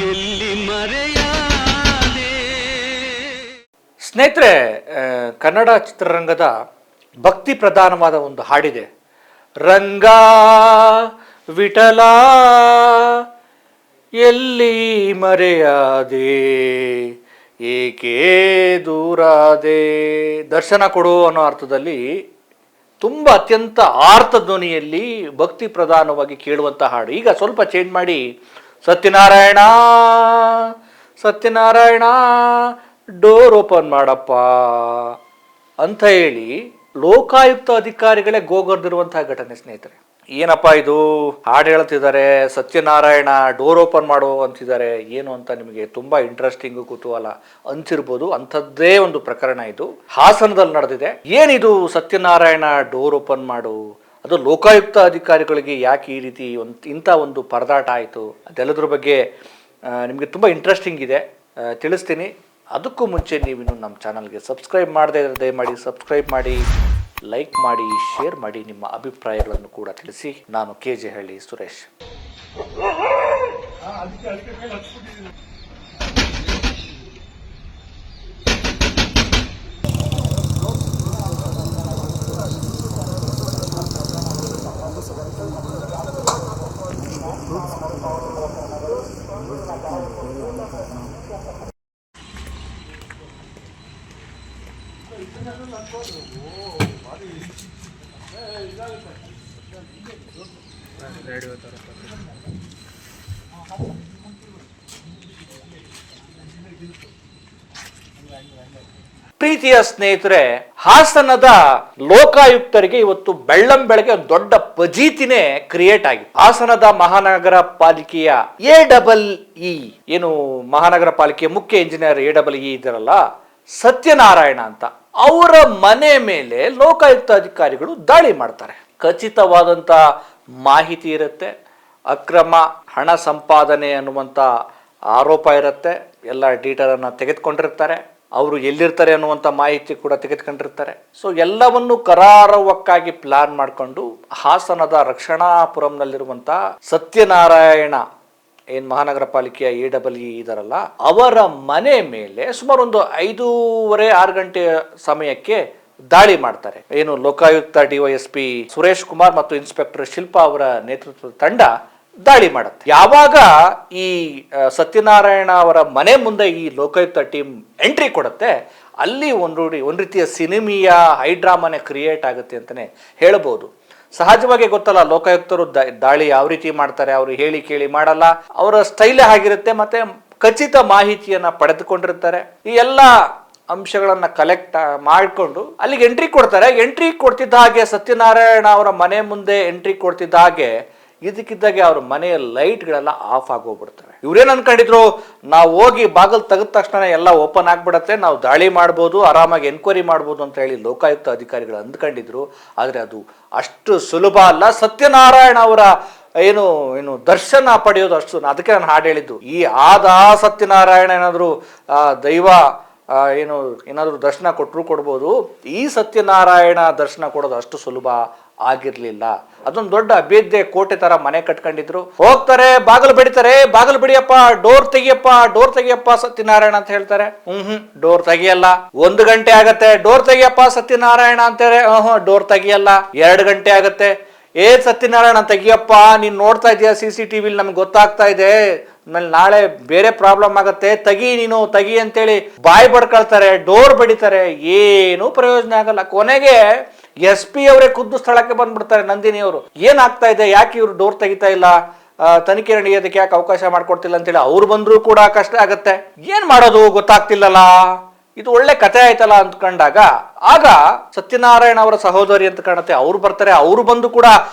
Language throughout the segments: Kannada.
ಎಲ್ಲಿ ಮರೆಯಾದೆ. ಸ್ನೇಹಿತರೆ, ಕನ್ನಡ ಚಿತ್ರರಂಗದ ಭಕ್ತಿ ಪ್ರಧಾನವಾದ ಒಂದು ಹಾಡಿದೆ. ರಂಗ ವಿಠಲ ಎಲ್ಲಿ ಮರೆಯಾದೆ, ಏಕೆ ದೂರಾದೆ, ದರ್ಶನ ಕೊಡು ಅನ್ನೋ ಅರ್ಥದಲ್ಲಿ ತುಂಬ ಅತ್ಯಂತ ಆರ್ತ ಧ್ವನಿಯಲ್ಲಿ ಭಕ್ತಿ ಪ್ರಧಾನವಾಗಿ ಕೇಳುವಂಥ ಹಾಡು. ಈಗ ಸ್ವಲ್ಪ ಚೇಂಜ್ ಮಾಡಿ ಸತ್ಯನಾರಾಯಣ ಸತ್ಯನಾರಾಯಣ ಡೋರ್ ಓಪನ್ ಮಾಡಪ್ಪ ಅಂತ ಹೇಳಿ ಲೋಕಾಯುಕ್ತ ಅಧಿಕಾರಿಗಳೇ ಗೋಗರ್ದಿರುವಂತಹ ಘಟನೆ. ಸ್ನೇಹಿತರೆ, ಏನಪ್ಪ ಇದು ಹಾಡು ಹೇಳ್ತಿದ್ದಾರೆ, ಸತ್ಯನಾರಾಯಣ ಡೋರ್ ಓಪನ್ ಮಾಡು ಅಂತಿದ್ದಾರೆ, ಏನು ಅಂತ ನಿಮಗೆ ತುಂಬಾ ಇಂಟ್ರೆಸ್ಟಿಂಗ್ ಕುತೂಹಲ ಅನ್ಸಿರ್ಬೋದು. ಅಂಥದ್ದೇ ಒಂದು ಪ್ರಕರಣ ಇದು ಹಾಸನದಲ್ಲಿ ನಡೆದಿದೆ. ಏನಿದು ಸತ್ಯನಾರಾಯಣ ಡೋರ್ ಓಪನ್ ಮಾಡು, ಅದು ಲೋಕಾಯುಕ್ತ ಅಧಿಕಾರಿಗಳಿಗೆ ಯಾಕೆ ಈ ರೀತಿ ಇಂಥ ಒಂದು ಪರದಾಟ ಆಯಿತು, ಅದೆಲ್ಲದ್ರ ಬಗ್ಗೆ ನಿಮಗೆ ತುಂಬ ಇಂಟ್ರೆಸ್ಟಿಂಗ್ ಇದೆ, ತಿಳಿಸ್ತೀನಿ. ಅದಕ್ಕೂ ಮುಂಚೆ ನೀವಿನ್ನು ನಮ್ಮ ಚಾನಲ್ಗೆ ಸಬ್ಸ್ಕ್ರೈಬ್ ಮಾಡದೇ ಇದ್ದರೆ ದಯಮಾಡಿ ಸಬ್ಸ್ಕ್ರೈಬ್ ಮಾಡಿ, ಲೈಕ್ ಮಾಡಿ, ಶೇರ್ ಮಾಡಿ, ನಿಮ್ಮ ಅಭಿಪ್ರಾಯಗಳನ್ನು ಕೂಡ ತಿಳಿಸಿ. ನಾನು KJ ಹಳ್ಳಿ ಸುರೇಶ್. ಪ್ರೀತಿಯ ಸ್ನೇಹಿತರೆ, ಹಾಸನದ ಲೋಕಾಯುಕ್ತರಿಗೆ ಇವತ್ತು ಬೆಳ್ಳಂ ಬೆಳಗ್ಗೆ ಒಂದು ದೊಡ್ಡ ಫಜೀತಿನೇ ಕ್ರಿಯೇಟ್ ಆಗಿದೆ. ಹಾಸನದ ಮಹಾನಗರ ಪಾಲಿಕೆಯ AEE ಏನು ಮಹಾನಗರ ಪಾಲಿಕೆಯ ಮುಖ್ಯ ಇಂಜಿನಿಯರ್ AEE ಇದ್ದಾರಲ್ಲ, ಸತ್ಯನಾರಾಯಣ ಅಂತ, ಅವರ ಮನೆ ಮೇಲೆ ಲೋಕಾಯುಕ್ತ ಅಧಿಕಾರಿಗಳು ದಾಳಿ ಮಾಡ್ತಾರೆ. ಖಚಿತವಾದಂತ ಮಾಹಿತಿ ಇರುತ್ತೆ, ಅಕ್ರಮ ಹಣ ಸಂಪಾದನೆ ಅನ್ನುವಂಥ ಆರೋಪ ಇರುತ್ತೆ, ಎಲ್ಲ ಡೀಟೇಲ್ ಅನ್ನ ತೆಗೆದುಕೊಂಡಿರ್ತಾರೆ, ಅವರು ಎಲ್ಲಿರ್ತಾರೆ ಅನ್ನುವಂಥ ಮಾಹಿತಿ ಕೂಡ ತೆಗೆದುಕೊಂಡಿರ್ತಾರೆ. ಸೊ ಎಲ್ಲವನ್ನು ಕರಾರುವಕ್ಕಾಗಿ ಪ್ಲಾನ್ ಮಾಡಿಕೊಂಡು ಹಾಸನದ ರಕ್ಷಣಾಪುರಂನಲ್ಲಿರುವಂಥ ಸತ್ಯನಾರಾಯಣ ಏನು ಮಹಾನಗರ ಪಾಲಿಕೆಯ AEE ಇದಾರಲ್ಲ, ಅವರ ಮನೆ ಮೇಲೆ ಸುಮಾರು ಒಂದು 5:30-6 ಗಂಟೆ ಸಮಯಕ್ಕೆ ದಾಳಿ ಮಾಡ್ತಾರೆ. ಏನು ಲೋಕಾಯುಕ್ತ DYSP ಸುರೇಶ್ ಕುಮಾರ್ ಮತ್ತು ಇನ್ಸ್ಪೆಕ್ಟರ್ ಶಿಲ್ಪಾ ಅವರ ನೇತೃತ್ವದ ತಂಡ ದಾಳಿ ಮಾಡುತ್ತೆ. ಯಾವಾಗ ಈ ಸತ್ಯನಾರಾಯಣ ಅವರ ಮನೆ ಮುಂದೆ ಈ ಲೋಕಾಯುಕ್ತ ಟೀಮ್ ಎಂಟ್ರಿ ಕೊಡುತ್ತೆ, ಅಲ್ಲಿ ಒಂದು ರೀತಿಯ ಸಿನಿಮೀಯ ಹೈಡ್ರಾಮಾನೇ ಕ್ರಿಯೇಟ್ ಆಗುತ್ತೆ ಅಂತಾನೆ ಹೇಳಬಹುದು. ಸಹಜವಾಗಿ ಗೊತ್ತಲ್ಲ, ಲೋಕಾಯುಕ್ತರು ದಾಳಿ ಯಾವ ರೀತಿ ಮಾಡ್ತಾರೆ, ಅವರು ಹೇಳಿ ಕೇಳಿ ಮಾಡಲ್ಲ, ಅವರ ಸ್ಟೈಲೇ ಆಗಿರುತ್ತೆ, ಮತ್ತೆ ಖಚಿತ ಮಾಹಿತಿಯನ್ನ ಪಡೆದುಕೊಂಡಿರ್ತಾರೆ. ಈ ಎಲ್ಲ ಅಂಶಗಳನ್ನ ಕಲೆಕ್ಟ್ ಮಾಡಿಕೊಂಡು ಅಲ್ಲಿಗೆ ಎಂಟ್ರಿ ಕೊಡ್ತಾರೆ. ಎಂಟ್ರಿ ಕೊಡ್ತಿದ್ದ ಹಾಗೆ ಸತ್ಯನಾರಾಯಣ ಅವರ ಮನೆ ಮುಂದೆ ಎಂಟ್ರಿ ಕೊಡ್ತಿದ್ದ ಹಾಗೆ ಇದಕ್ಕಿದ್ದಾಗೆ ಅವ್ರ ಮನೆಯ ಲೈಟ್ಗಳೆಲ್ಲ ಆಫ್ ಆಗೋಗ್ಬಿಡ್ತವೆ. ಇವ್ರೇನ್ ಅನ್ಕೊಂಡಿದ್ರು, ನಾವು ಹೋಗಿ ಬಾಗಿಲು ತೆಗೆದ ತಕ್ಷಣ ಎಲ್ಲ ಓಪನ್ ಆಗ್ಬಿಡತ್ತೆ, ನಾವು ದಾಳಿ ಮಾಡ್ಬೋದು, ಆರಾಮಾಗಿ ಎನ್ಕ್ವೈರಿ ಮಾಡ್ಬೋದು ಅಂತ ಹೇಳಿ ಲೋಕಾಯುಕ್ತ ಅಧಿಕಾರಿಗಳು ಅಂದ್ಕೊಂಡಿದ್ರು. ಆದರೆ ಅದು ಅಷ್ಟು ಸುಲಭ ಅಲ್ಲ. ಸತ್ಯನಾರಾಯಣ ಅವರ ಏನು ದರ್ಶನ ಪಡೆಯೋದು ಅಷ್ಟು, ಅದಕ್ಕೆ ನಾನು ಹಾಡು ಹೇಳಿದ್ದು, ಈ ಸತ್ಯನಾರಾಯಣ ಏನಾದ್ರು ದೈವ ಏನಾದ್ರು ದರ್ಶನ ಕೊಡ್ಬೋದು, ಈ ಸತ್ಯನಾರಾಯಣ ದರ್ಶನ ಕೊಡೋದು ಅಷ್ಟು ಸುಲಭ ಆಗಿರ್ಲಿಲ್ಲ. ಅದೊಂದು ದೊಡ್ಡ ಅಭೇದ್ಯ ಕೋಟೆ ತರ ಮನೆ ಕಟ್ಕೊಂಡಿದ್ರು. ಹೋಗ್ತಾರೆ, ಬಾಗಿಲು ಬಡಿತಾರೆ, ಬಾಗಿಲು ಬಿಡಿಯಪ್ಪ, ಡೋರ್ ತೆಗಿಯಪ್ಪ ಸತ್ಯನಾರಾಯಣ ಅಂತ ಹೇಳ್ತಾರೆ. ಡೋರ್ ತೆಗಿಯಲ್ಲ. 1 ಗಂಟೆ ಆಗತ್ತೆ, ಡೋರ್ ತೆಗಿಯಪ್ಪ ಸತ್ಯನಾರಾಯಣ ಅಂತಾರೆ. ಡೋರ್ ತೆಗಿಯಲ್ಲ. 2 ಗಂಟೆ ಆಗತ್ತೆ, ಸತ್ಯನಾರಾಯಣ ತೆಗಿಯಪ್ಪ, ನೀನ್ ನೋಡ್ತಾ ಇದೀಯ CCTV ನಮ್ಗೆ ಗೊತ್ತಾಗ್ತಾ ಇದೆ, ಆಮೇಲೆ ನಾಳೆ ಬೇರೆ ಪ್ರಾಬ್ಲಮ್ ಆಗತ್ತೆ, ತೆಗಿ ಅಂತೇಳಿ ಬಾಯಿ ಬಡ್ಕೊಳ್ತಾರೆ, ಡೋರ್ ಬಡಿತಾರೆ, ಏನು ಪ್ರಯೋಜನ ಆಗಲ್ಲ. ಕೊನೆಗೆ SP ಅವರೇ ಖುದ್ದು ಸ್ಥಳಕ್ಕೆ ಬಂದ್ಬಿಡ್ತಾರೆ. ನಂದಿನಿ ಅವರು, ಏನಾಗ್ತಾ ಇದೆ, ಯಾಕೆ ಇವ್ರು ಡೋರ್ ತೆಗಿತಾ ಇಲ್ಲ, ತನಿಖೆ ನಡೆಯೋದಕ್ಕೆ ಯಾಕೆ ಅವಕಾಶ ಮಾಡ್ಕೊಡ್ತಿಲ್ಲ ಅಂತೇಳಿ ಅವ್ರು ಬಂದ್ರು ಕೂಡ ಕಷ್ಟ ಆಗತ್ತೆ. ಏನ್ ಮಾಡೋದು ಗೊತ್ತಾಗ್ತಿಲ್ಲಲ್ಲ, ಇದು ಒಳ್ಳೆ ಕಥೆ ಆಯ್ತಲ್ಲ ಅಂದ್ಕೊಂಡಾಗ ಆಗ ಸತ್ಯನಾರಾಯಣ ಅವರ ಸಹೋದರಿ ಅಂತ ಕಾಣುತ್ತೆ, ಅವ್ರು ಬರ್ತಾರೆ. ಅವರು ಬಂದು ಕೂಡ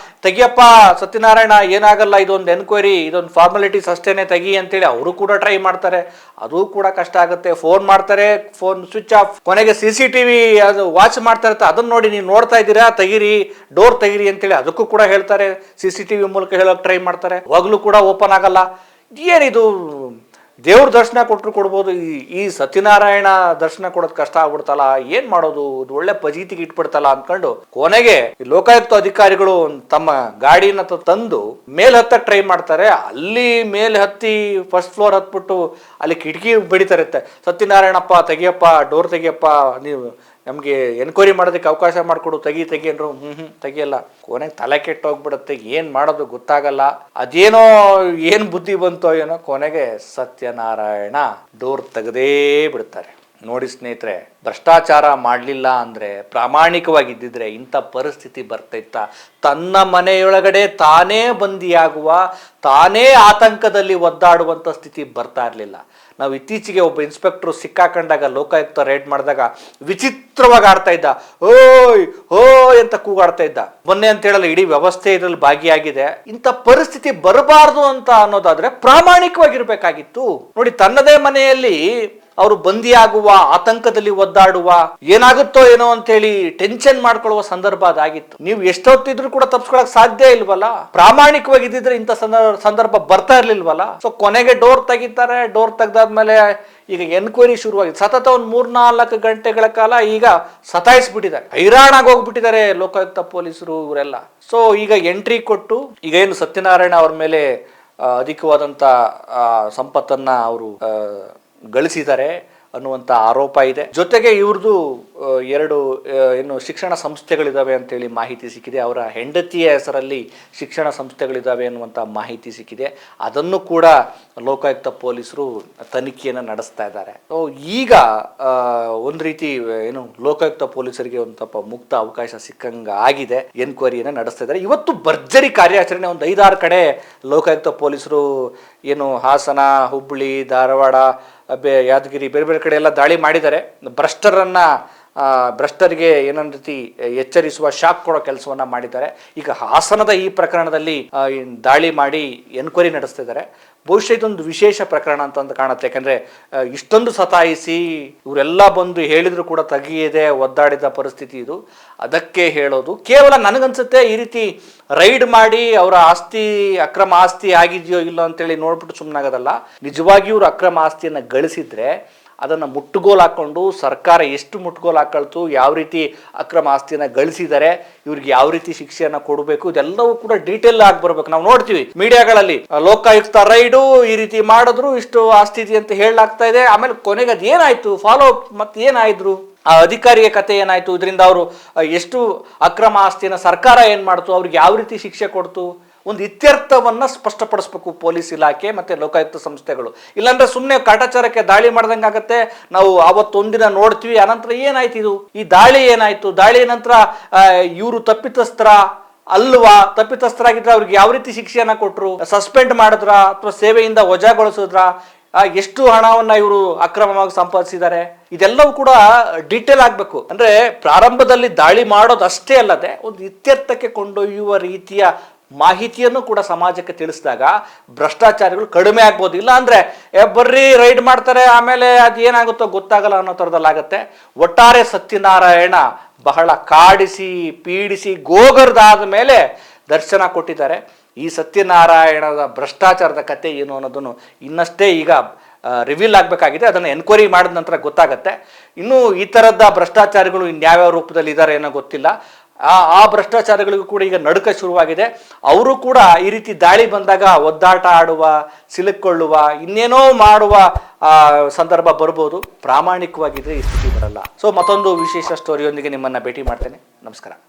ತೆಗಿಯಪ್ಪ ಸತ್ಯನಾರಾಯಣ, ಏನಾಗಲ್ಲ, ಇದೊಂದು ಎನ್ಕ್ವೈರಿ, ಇದೊಂದು ಫಾರ್ಮಾಲಿಟೀಸ್ ಅಷ್ಟೇನೆ, ತೆಗಿ ಅಂತೇಳಿ ಅವರು ಕೂಡ ಟ್ರೈ ಮಾಡ್ತಾರೆ. ಅದು ಕೂಡ ಕಷ್ಟ ಆಗುತ್ತೆ. ಫೋನ್ ಮಾಡ್ತಾರೆ, ಫೋನ್ ಸ್ವಿಚ್ ಆಫ್. ಕೊನೆಗೆ CCTV ಅದು ವಾಚ್ ಮಾಡ್ತಾ ಇರುತ್ತೆ, ಅದನ್ನ ನೋಡಿ ನೀವು ನೋಡ್ತಾ ಇದ್ದೀರಾ, ತೆಗಿರಿ, ಡೋರ್ ತೆಗಿರಿ ಅಂತೇಳಿ ಅದಕ್ಕೂ ಕೂಡ ಹೇಳ್ತಾರೆ. CCTV ಮೂಲಕ ಹೇಳೋಕೆ ಟ್ರೈ ಮಾಡ್ತಾರೆ, ಅವಾಗಲೂ ಕೂಡ ಓಪನ್ ಆಗಲ್ಲ. ಏನಿದು ದೇವ್ರ ದರ್ಶನ ಕೊಟ್ಟರು ಕೊಡ್ಬೋದು, ಈ ಸತ್ಯನಾರಾಯಣ ದರ್ಶನ ಕೊಡೋದು ಕಷ್ಟ ಆಗ್ಬಿಡ್ತಲ್ಲ, ಏನ್ ಮಾಡೋದು, ಇದು ಒಳ್ಳೆ ಪಜೀತಿಗೆ ಇಟ್ಬಿಡ್ತಲ್ಲ ಅನ್ಕೊಂಡು ಕೊನೆಗೆ ಲೋಕಾಯುಕ್ತ ಅಧಿಕಾರಿಗಳು ತಮ್ಮ ಗಾಡಿನ ತಂದು ಮೇಲ್ ಹತ್ತಕ್ಕೆ ಟ್ರೈ ಮಾಡ್ತಾರೆ. ಅಲ್ಲಿ ಮೇಲೆ ಹತ್ತಿ ಫಸ್ಟ್ ಫ್ಲೋರ್ ಹತ್ಬಿಟ್ಟು ಅಲ್ಲಿ ಕಿಟಕಿ ಬಡಿತಾರತ್ತೆ, ಸತ್ಯನಾರಾಯಣಪ್ಪ ತೆಗಿಯಪ್ಪ, ಡೋರ್ ತೆಗಿಯಪ್ಪ, ನೀವು ನಮಗೆ ಎನ್ಕ್ವೈರಿ ಮಾಡೋದಕ್ಕೆ ಅವಕಾಶ ಮಾಡಿಕೊಡು, ತೆಗಿ ಅಂದ್ರು. ತೆಗಿಯಲ್ಲ. ಕೊನೆಗೆ ತಲೆ ಕೆಟ್ಟು ಹೋಗ್ಬಿಡುತ್ತೆ, ಏನ್ ಮಾಡೋದು ಗೊತ್ತಾಗಲ್ಲ. ಅದೇನೋ ಏನ್ ಬುದ್ಧಿ ಬಂತೋ ಏನೋ, ಕೊನೆಗೆ ಸತ್ಯನಾರಾಯಣ ಡೋರ್ ತೆಗೆದೇ ಬಿಡ್ತಾರೆ. ನೋಡಿ ಸ್ನೇಹಿತರೆ, ಭ್ರಷ್ಟಾಚಾರ ಮಾಡಲಿಲ್ಲ ಅಂದ್ರೆ, ಪ್ರಾಮಾಣಿಕವಾಗಿದ್ದಿದ್ರೆ ಇಂಥ ಪರಿಸ್ಥಿತಿ ಬರ್ತಿತ್ತ? ತನ್ನ ಮನೆಯೊಳಗಡೆ ತಾನೇ ಬಂದಿಯಾಗುವ, ತಾನೇ ಆತಂಕದಲ್ಲಿ ಒದ್ದಾಡುವಂಥ ಸ್ಥಿತಿ ಬರ್ತಾ ಇರಲಿಲ್ಲ. ನಾವು ಇತ್ತೀಚೆಗೆ ಒಬ್ಬ ಇನ್ಸ್ಪೆಕ್ಟರ್ ಸಿಕ್ಕಾಕೊಂಡಾಗ ಲೋಕಾಯುಕ್ತ ರೇಡ್ ಮಾಡಿದಾಗ ವಿಚಿತ್ರವಾಗಿ ಆಡ್ತಾ ಇದ್ದ, ಓಯ್ ಓಯ್ ಅಂತ ಕೂಗಾಡ್ತಾ ಇದ್ದ. ಮೊನ್ನೆ ಅಂತ ಹೇಳಲ್ಲ, ಇಡೀ ವ್ಯವಸ್ಥೆ ಇದರಲ್ಲಿ ಭಾಗಿಯಾಗಿದೆ. ಇಂಥ ಪರಿಸ್ಥಿತಿ ಬರಬಾರ್ದು ಅಂತ ಅನ್ನೋದಾದ್ರೆ ಪ್ರಾಮಾಣಿಕವಾಗಿರ್ಬೇಕಾಗಿತ್ತು. ನೋಡಿ, ತನ್ನದೇ ಮನೆಯಲ್ಲಿ ಅವರು ಬಂದಿಯಾಗುವ, ಆತಂಕದಲ್ಲಿ ಒದ್ದಾಡುವ, ಏನಾಗುತ್ತೋ ಏನೋ ಅಂತ ಹೇಳಿ ಟೆನ್ಷನ್ ಮಾಡ್ಕೊಳ್ಳುವ ಸಂದರ್ಭ ಅದಾಗಿತ್ತು. ನೀವು ಎಷ್ಟೊತ್ತಿದ್ರು ಕೂಡ ತಪ್ಪಿಸ್ಕೊಳಕ್ ಸಾಧ್ಯ ಇಲ್ವಲ್ಲ. ಪ್ರಾಮಾಣಿಕವಾಗಿದ್ದಿದ್ರೆ ಇಂಥ ಸಂದರ್ಭ ಬರ್ತಾ ಇರ್ಲಿಲ್ವಲ್ಲ. ಸೊ ಕೊನೆಗೆ ಡೋರ್ ತೆಗಿತಾರೆ. ಡೋರ್ ತೆಗ್ದಾದ್ಮೇಲೆ ಈಗ ಎನ್ಕ್ವೈರಿ ಶುರುವಾಗಿದೆ. ಸತತ ಒಂದು 3-4 ಗಂಟೆಗಳ ಕಾಲ ಈಗ ಸತಾಯಿಸ್ಬಿಟ್ಟಿದ್ದಾರೆ, ಹೈರಾಣಾಗಿ ಹೋಗ್ಬಿಟ್ಟಿದ್ದಾರೆ ಲೋಕಾಯುಕ್ತ ಪೊಲೀಸರು ಇವರೆಲ್ಲ. ಸೊ ಈಗ ಎಂಟ್ರಿ ಕೊಟ್ಟು, ಈಗ ಏನು ಸತ್ಯನಾರಾಯಣ ಅವ್ರ ಮೇಲೆ ಅಧಿಕವಾದಂಥ ಸಂಪತ್ತನ್ನ ಅವರು ಗಳಿಸಿದ್ದಾರೆ ಅನ್ನುವಂಥ ಆರೋಪ ಇದೆ. ಜೊತೆಗೆ ಇವ್ರದ್ದು 2 ಏನು ಶಿಕ್ಷಣ ಸಂಸ್ಥೆಗಳಿದಾವೆ ಅಂತೇಳಿ ಮಾಹಿತಿ ಸಿಕ್ಕಿದೆ. ಅವರ ಹೆಂಡತಿಯ ಹೆಸರಲ್ಲಿ ಶಿಕ್ಷಣ ಸಂಸ್ಥೆಗಳಿದಾವೆ ಅನ್ನುವಂಥ ಮಾಹಿತಿ ಸಿಕ್ಕಿದೆ. ಅದನ್ನು ಕೂಡ ಲೋಕಾಯುಕ್ತ ಪೊಲೀಸರು ತನಿಖೆಯನ್ನು ನಡೆಸ್ತಾ ಇದ್ದಾರೆ. ಈಗ ಒಂದು ರೀತಿ ಏನು ಲೋಕಾಯುಕ್ತ ಪೊಲೀಸರಿಗೆ ಒಂದು ಸ್ವಲ್ಪ ಮುಕ್ತ ಅವಕಾಶ ಸಿಕ್ಕಂಗ ಆಗಿದೆ. ಎನ್ಕ್ವೈರಿಯನ್ನು ನಡೆಸ್ತಾ ಇದ್ದಾರೆ. ಇವತ್ತು ಭರ್ಜರಿ ಕಾರ್ಯಾಚರಣೆ, ಒಂದು 5-6 ಕಡೆ ಲೋಕಾಯುಕ್ತ ಪೊಲೀಸರು ಏನು ಹಾಸನ, ಹುಬ್ಬಳ್ಳಿ, ಧಾರವಾಡ, ಯಾದಗಿರಿ, ಬೇರೆ ಬೇರೆ ಕಡೆ ಎಲ್ಲ ದಾಳಿ ಮಾಡಿದ್ದಾರೆ. ಭ್ರಷ್ಟರಿಗೆ ಏನೊಂದು ರೀತಿ ಎಚ್ಚರಿಸುವ, ಶಾಕ್ ಕೊಡೋ ಕೆಲಸವನ್ನ ಮಾಡಿದ್ದಾರೆ. ಈಗ ಹಾಸನದ ಈ ಪ್ರಕರಣದಲ್ಲಿ ದಾಳಿ ಮಾಡಿ ಎನ್ಕ್ವೈರಿ ನಡೆಸ್ತಾ ಇದ್ದಾರೆ. ಬಹುಶಃ ಇದೊಂದು ವಿಶೇಷ ಪ್ರಕರಣ ಅಂತ ಕಾಣುತ್ತೆ. ಯಾಕಂದ್ರೆ ಇಷ್ಟೊಂದು ಸತಾಯಿಸಿ ಇವರೆಲ್ಲ ಬಂದು ಹೇಳಿದ್ರು ಕೂಡ ತೆಗಿಯದೆ ಒದ್ದಾಡಿದ ಪರಿಸ್ಥಿತಿ ಇದು. ಅದಕ್ಕೆ ಹೇಳೋದು, ಕೇವಲ ನನಗನ್ಸುತ್ತೆ ಈ ರೀತಿ ರೈಡ್ ಮಾಡಿ ಅವರ ಆಸ್ತಿ, ಅಕ್ರಮ ಆಸ್ತಿ ಆಗಿದೆಯೋ ಇಲ್ಲೋ ಅಂತೇಳಿ ನೋಡ್ಬಿಟ್ಟು ಸುಮ್ಮನಾಗೋದಲ್ಲ. ನಿಜವಾಗಿಯೂ ಇವರು ಅಕ್ರಮ ಆಸ್ತಿಯನ್ನು ಗಳಿಸಿದ್ರೆ ಅದನ್ನು ಮುಟ್ಟುಗೋಲು ಹಾಕ್ಕೊಂಡು ಸರ್ಕಾರ ಎಷ್ಟು ಮುಟ್ಟುಗೋಲು ಹಾಕೊಳ್ತು, ಯಾವ ರೀತಿ ಅಕ್ರಮ ಆಸ್ತಿಯನ್ನು ಗಳಿಸಿದ್ದಾರೆ, ಇವ್ರಿಗೆ ಯಾವ ರೀತಿ ಶಿಕ್ಷೆಯನ್ನು ಕೊಡಬೇಕು, ಇದೆಲ್ಲವೂ ಕೂಡ ಡೀಟೇಲ್ ಆಗಿ ಬರ್ಬೇಕು. ನಾವು ನೋಡ್ತೀವಿ ಮೀಡಿಯಾಗಳಲ್ಲಿ ಲೋಕಾಯುಕ್ತ ರೈಡು ಈ ರೀತಿ ಮಾಡಿದ್ರು, ಇಷ್ಟು ಆಸ್ತಿ ಇದೆ ಅಂತ ಹೇಳಲಾಗ್ತಾ ಇದೆ. ಆಮೇಲೆ ಕೊನೆಗೆ ಅದು ಏನಾಯ್ತು, ಫಾಲೋ ಅಪ್ ಮತ್ತೆ ಏನಾಯ್ತು, ಆ ಅಧಿಕಾರಿಯ ಕತೆ ಏನಾಯ್ತು, ಇದರಿಂದ ಅವರು ಎಷ್ಟು ಅಕ್ರಮ ಆಸ್ತಿಯನ್ನು ಸರ್ಕಾರ ಏನ್ ಮಾಡ್ತು, ಅವ್ರಿಗೆ ಯಾವ ರೀತಿ ಶಿಕ್ಷೆ ಕೊಡ್ತು, ಒಂದು ಇತ್ಯರ್ಥವನ್ನ ಸ್ಪಷ್ಟಪಡಿಸ್ಬೇಕು ಪೊಲೀಸ್ ಇಲಾಖೆ ಮತ್ತೆ ಲೋಕಾಯುಕ್ತ ಸಂಸ್ಥೆಗಳು. ಇಲ್ಲಾಂದ್ರೆ ಸುಮ್ಮನೆ ಕಾಟಾಚಾರಕ್ಕೆ ದಾಳಿ ಮಾಡ್ದಂಗೆ ಆಗತ್ತೆ. ನಾವು ಅವತ್ತೊಂದಿನ ನೋಡ್ತೀವಿ, ಅನಂತರ ಏನಾಯ್ತು, ಇದು ಈ ದಾಳಿ ಏನಾಯ್ತು, ದಾಳಿ ನಂತರ ಇವರು ತಪ್ಪಿತಸ್ತ್ರ ಅಲ್ವಾ, ತಪ್ಪಿತಸ್ಥರಾಗಿದ್ರೆ ಅವ್ರಿಗೆ ಯಾವ ರೀತಿ ಶಿಕ್ಷೆಯನ್ನ ಕೊಟ್ರು, ಸಸ್ಪೆಂಡ್ ಮಾಡಿದ್ರ ಅಥವಾ ಸೇವೆಯಿಂದ ವಜಾಗೊಳಿಸಿದ್ರ, ಎಷ್ಟು ಹಣವನ್ನ ಇವರು ಅಕ್ರಮವಾಗಿ ಸಂಪಾದಿಸಿದ್ದಾರೆ, ಇದೆಲ್ಲವೂ ಕೂಡ ಡೀಟೇಲ್ ಆಗಬೇಕು. ಅಂದ್ರೆ ಪ್ರಾರಂಭದಲ್ಲಿ ದಾಳಿ ಮಾಡೋದು ಅಷ್ಟೇ ಅಲ್ಲದೆ ಒಂದು ಇತ್ಯರ್ಥಕ್ಕೆ ಕೊಂಡೊಯ್ಯುವ ರೀತಿಯ ಮಾಹಿತಿಯನ್ನು ಕೂಡ ಸಮಾಜಕ್ಕೆ ತಿಳಿಸಿದಾಗ ಭ್ರಷ್ಟಾಚಾರಿಗಳು ಕಡಿಮೆ ಆಗ್ಬೋದು. ಇಲ್ಲ ಅಂದ್ರೆ ಬರ್ರಿ ರೈಡ್ ಮಾಡ್ತಾರೆ, ಆಮೇಲೆ ಅದು ಏನಾಗುತ್ತೋ ಗೊತ್ತಾಗಲ್ಲ ಅನ್ನೋ ಥರದಲ್ಲಾಗತ್ತೆ. ಒಟ್ಟಾರೆ ಸತ್ಯನಾರಾಯಣ ಬಹಳ ಕಾಡಿಸಿ ಪೀಡಿಸಿ ಗೋಗರ್ದಾದ ಮೇಲೆ ದರ್ಶನ ಕೊಟ್ಟಿದ್ದಾರೆ. ಈ ಸತ್ಯನಾರಾಯಣದ ಭ್ರಷ್ಟಾಚಾರದ ಕತೆ ಏನು ಅನ್ನೋದನ್ನು ಇನ್ನಷ್ಟೇ ಈಗ ರಿವೀಲ್ ಆಗಬೇಕಾಗಿದೆ. ಅದನ್ನು ಎನ್ಕ್ವೈರಿ ಮಾಡಿದ ನಂತರ ಗೊತ್ತಾಗತ್ತೆ. ಇನ್ನು ಈ ಥರದ ಭ್ರಷ್ಟಾಚಾರಿಗಳು ಇನ್ಯಾವ್ಯಾವ ರೂಪದಲ್ಲಿ ಇದ್ದಾರೆ ಏನೋ ಗೊತ್ತಿಲ್ಲ. ಆ ಭ್ರಷ್ಟಾಚಾರಿಗಳಿಗೂ ಕೂಡ ಈಗ ನಡುಕ ಶುರುವಾಗಿದೆ. ಅವರು ಕೂಡ ಈ ರೀತಿ ದಾಳಿ ಬಂದಾಗ ಒದ್ದಾಟ ಆಡುವ, ಸಿಲುಕೊಳ್ಳುವ, ಇನ್ನೇನೋ ಮಾಡುವ ಸಂದರ್ಭ ಬರ್ಬೋದು. ಪ್ರಾಮಾಣಿಕವಾಗಿದ್ರೆ ಈ ಸ್ಥಿತಿ ಬರಲ್ಲ. ಸೊ ಮತ್ತೊಂದು ವಿಶೇಷ ಸ್ಟೋರಿಯೊಂದಿಗೆ ನಿಮ್ಮನ್ನ ಭೇಟಿ ಮಾಡ್ತೇನೆ. ನಮಸ್ಕಾರ.